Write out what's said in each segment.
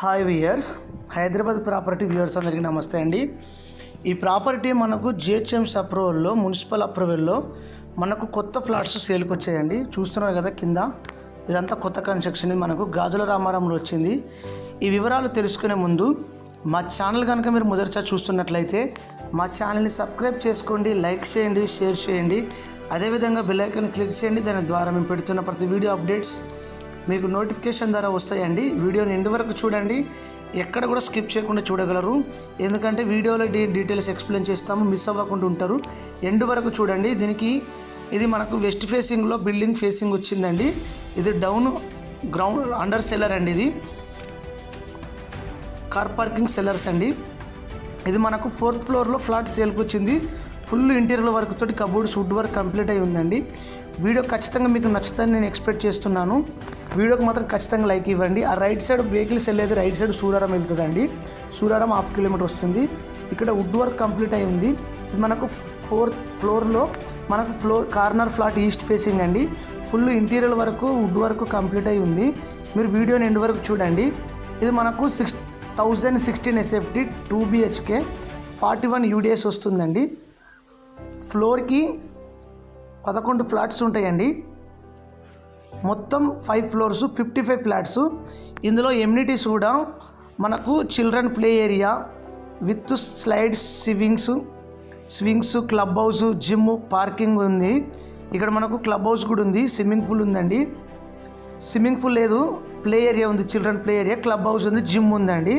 Hi viewers, Hyderabad property viewers అందరికీ నమస్తే అండి. ఈ ప్రాపర్టీ మనకు జిహెచ్ఎంసీ అప్రూవల్లో, మున్సిపల్ అప్రూవల్లో మనకు కొత్త ఫ్లాట్స్ సేల్కి వచ్చాయండి. చూస్తున్నారు కదా కింద, ఇదంతా కొత్త కన్స్ట్రక్షన్. మనకు గాజుల రామారంలో వచ్చింది. ఈ వివరాలు తెలుసుకునే ముందు మా ఛానల్ కనుక మీరు మొదటిసారి చూస్తున్నట్లయితే మా ఛానల్ని సబ్స్క్రైబ్ చేసుకోండి, లైక్ చేయండి, షేర్ చేయండి. అదేవిధంగా బెల్ ఐకాన్ క్లిక్ చేయండి. దాని ద్వారా మేము పెడుతున్న ప్రతి వీడియో అప్డేట్స్ మీకు నోటిఫికేషన్ ద్వారా వస్తాయండి. వీడియోని ఎండ్ వరకు చూడండి, ఎక్కడ కూడా స్కిప్ చేయకుండా చూడగలరు. ఎందుకంటే వీడియోలో డీటెయిల్స్ ఎక్స్ప్లెయిన్ చేస్తాము, మిస్ అవ్వకుండా ఉంటారు. ఎండ్ వరకు చూడండి. ఇది మనకు వెస్ట్ ఫేసింగ్లో బిల్డింగ్ ఫేసింగ్ వచ్చిందండి. ఇది డౌన్ గ్రౌండ్ అండర్ సెల్లర్ అండి. ఇది కార్ పార్కింగ్ సెల్లర్స్ అండి. ఇది మనకు 4th ఫ్లోర్లో ఫ్లాట్ సేల్కి వచ్చింది. ఫుల్ ఇంటీరియర్ వర్క్ తోటి కబోర్డ్స్ వుడ్ వర్క్ కంప్లీట్ అయి ఉందండి. వీడియో ఖచ్చితంగా మీకు నచ్చుతుందని నేను ఎక్స్పెక్ట్ చేస్తున్నాను. వీడియోకి మాత్రం ఖచ్చితంగా లైక్ ఇవ్వండి. ఆ రైట్ సైడ్ వెహికల్స్ వెళ్ళేది రైట్ సైడ్ సూరారం వెళ్తుందండి. సూరారం 1/2 కిలోమీటర్ వస్తుంది. ఇక్కడ వుడ్ వర్క్ కంప్లీట్ అయి ఉంది. ఇది మనకు 4th ఫ్లోర్లో మనకు కార్నర్ ఫ్లాట్ ఈస్ట్ ఫేసింగ్ అండి. ఫుల్ ఇంటీరియర్ వరకు వుడ్ వర్క్ కంప్లీట్ అయి ఉంది. మీరు వీడియోని ఎండ్ వరకు చూడండి. ఇది మనకు 6016 SFT 2 BHK 41 UDS వస్తుందండి. ఫ్లోర్కి 11 ఫ్లాట్స్ ఉంటాయండి. మొత్తం 5 ఫ్లోర్స్ 55 ఫ్లాట్స్. ఇందులో ఎమ్యూనిటీస్ కూడా మనకు children play area with slides, swings, club house, gym, parking ఉంది. ఇక్కడ మనకు క్లబ్ హౌస్ కూడా ఉంది. స్విమ్మింగ్ పూల్ ఉందండి. స్విమ్మింగ్ పూల్ లేదు, ప్లే ఏరియా ఉంది, children play area, club house ఉంది, జిమ్ ఉందండి.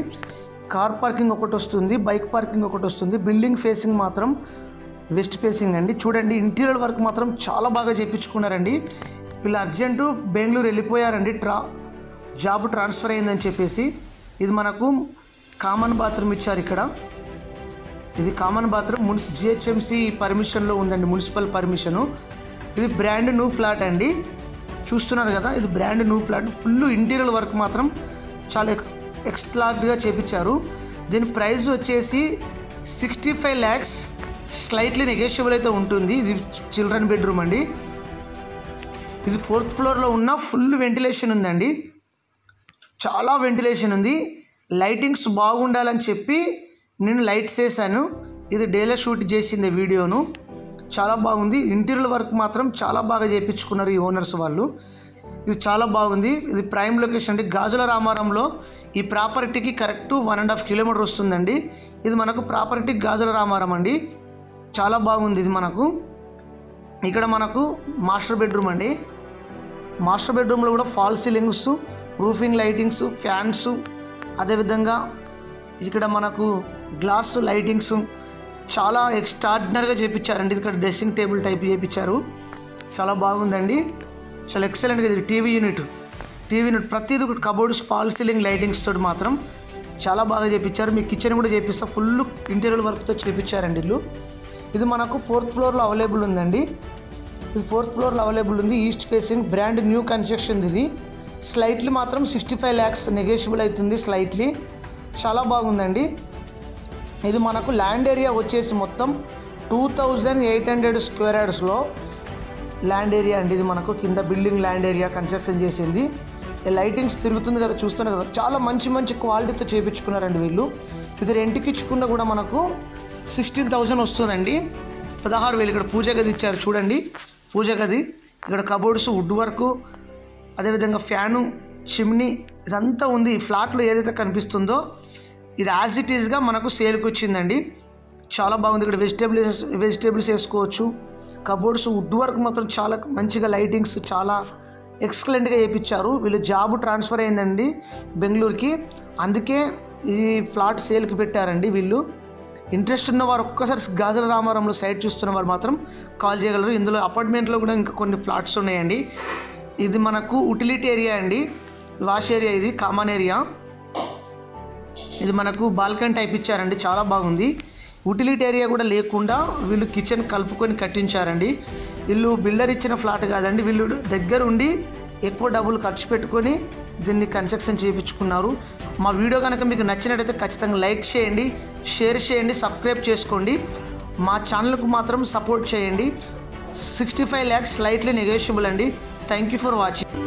కార్ పార్కింగ్ ఒకటి వస్తుంది, బైక్ పార్కింగ్ ఒకటి వస్తుంది. బిల్డింగ్ ఫేసింగ్ మాత్రం వెస్ట్ ఫేసింగ్ అండి. చూడండి, ఇంటీరియర్ వర్క్ మాత్రం చాలా బాగా చేయించుకున్నారండి. వీళ్ళు అర్జెంటు బెంగళూరు వెళ్ళిపోయారండి, జాబ్ ట్రాన్స్ఫర్ అయిందని చెప్పేసి. ఇది మనకు కామన్ బాత్రూమ్ ఇచ్చారు. ఇక్కడ ఇది కామన్ బాత్రూమ్ జిహెచ్ఎంసీ పర్మిషన్లో ఉందండి, మున్సిపల్ పర్మిషను. ఇది బ్రాండ్ న్యూ ఫ్లాట్ అండి. చూస్తున్నారు కదా, ఇది brand new flat. Full interior work మాత్రం చాలా ఎక్స్ట్రాగా చేయించారు. దీని ప్రైస్ వచ్చేసి 65 lakhs. స్లైట్లీ నెగోషియబుల్ అయితే ఉంటుంది. ఇది చిల్డ్రన్ బెడ్రూమ్ అండి. ఇది 4th ఫ్లోర్లో ఉన్న ఫుల్ వెంటిలేషన్ ఉందండి. చాలా వెంటిలేషన్ ఉంది. లైటింగ్స్ బాగుండాలని చెప్పి నేను లైట్స్ వేసాను. ఇది డేలో షూట్ చేసింది వీడియోను. చాలా బాగుంది. ఇంటీరియర్ వర్క్ మాత్రం చాలా బాగా చేయించుకున్నారు ఈ ఓనర్స్ వాళ్ళు. ఇది చాలా బాగుంది. ఇది ప్రైమ్ లొకేషన్ అండి. గాజుల రామారంలో ఈ ప్రాపర్టీకి కరెక్ట్ 1.5 కిలోమీటర్ వస్తుందండి. ఇది మనకు ప్రాపర్టీ గాజుల రామారం అండి. చాలా బాగుంది. ఇది మనకు ఇక్కడ మనకు మాస్టర్ బెడ్రూమ్ అండి. మాస్టర్ బెడ్రూమ్లో కూడా fall ceilings, roofing lightings, fans, అదేవిధంగా ఇక్కడ మనకు గ్లాస్ లైటింగ్స్ చాలా ఎక్స్ట్రాడినరీగా చేయించారండి. ఇక్కడ డ్రెస్సింగ్ టేబుల్ టైప్ చేయించారు. చాలా బాగుందండి, చాలా ఎక్సలెంట్గా. ఇది టీవీ యూనిట్ ప్రతిదీ కబోర్డ్స్, ఫాల్ సీలింగ్ లైటింగ్స్ తోటి మాత్రం చాలా బాగా చేయించారు. మీ కిచెన్ కూడా చేపిస్తా, ఫుల్ ఇంటీరియర్ వర్క్తో చేయించారండి ఇల్లు. ఇది మనకు 4th ఫ్లోర్లో అవైలబుల్ ఉందండి. ఇది 4th ఫ్లోర్లో అవైలబుల్ ఉంది. East facing brand new construction. ఇది స్లైట్లీ మాత్రం 65 lakhs నెగోషియబుల్ అవుతుంది స్లైట్లీ. చాలా బాగుందండి. ఇది మనకు ల్యాండ్ ఏరియా వచ్చేసి మొత్తం 2800 స్క్వేర్ యార్డ్స్లో ల్యాండ్ ఏరియా అండి. ఇది మనకు కింద బిల్డింగ్ ల్యాండ్ ఏరియా కన్స్ట్రక్షన్ చేసింది. లైటింగ్స్ తిరుగుతుంది కదా, చూస్తున్నారు కదా, చాలా మంచి క్వాలిటీతో చేయించుకున్నారండి వీళ్ళు. ఇది రెంట్కి ఇచ్చుకున్న కూడా మనకు 16,000 వస్తుందండి. 16,000. ఇక్కడ పూజ గది ఇచ్చారు చూడండి, పూజ గది. ఇక్కడ కబోర్డ్స్, వుడ్ వర్క్, అదేవిధంగా ఫ్యాను, చిమ్నీ ఇదంతా ఉంది. ఈ ఫ్లాట్లో ఏదైతే కనిపిస్తుందో ఇది యాజ్ ఇట్ ఈస్గా మనకు సేల్కి వచ్చిందండి. చాలా బాగుంది. ఇక్కడ వెజిటేబుల్స్ వేసుకోవచ్చు. కబోర్డ్స్, వుడ్ వర్క్ మాత్రం చాలా మంచిగా, లైటింగ్స్ చాలా ఎక్సలెంట్గా చేయించారు. వీళ్ళు జాబ్ ట్రాన్స్ఫర్ అయిందండి బెంగళూరుకి, అందుకే ఈ ఫ్లాట్ సేల్కి పెట్టారండి వీళ్ళు. ఇంట్రెస్ట్ ఉన్నవారు ఒక్కసారి గాజుల రామారంలో సైట్ చూస్తున్న వారు మాత్రం కాల్ చేయగలరు. ఇందులో అపార్ట్మెంట్లో కూడా ఇంకా కొన్ని ఫ్లాట్స్ ఉన్నాయండి. ఇది మనకు యుటిలిటీ ఏరియా అండి, వాష్ ఏరియా, ఇది కామన్ ఏరియా. ఇది మనకు బాల్కనీ టైప్ ఇచ్చారండి, చాలా బాగుంది. యుటిలిటీ ఏరియా కూడా లేకుండా వీళ్ళు కిచెన్ కలుపుకొని కట్టించారండి. వీళ్ళు బిల్డర్ ఇచ్చిన ఫ్లాట్ కాదండి, వీళ్ళు దగ్గర ఉండి ఎక్కువ డబ్బులు ఖర్చు పెట్టుకొని దీన్ని కన్స్ట్రక్షన్ చేయించుకున్నారు. మా వీడియో కనుక మీకు నచ్చినట్టయితే ఖచ్చితంగా లైక్ చేయండి, షేర్ చేయండి, సబ్స్క్రైబ్ చేసుకోండి. మా ఛానల్కు మాత్రం సపోర్ట్ చేయండి. 65 lakhs స్లైట్లీ నెగోషియబుల్ అండి. Thank you for watching.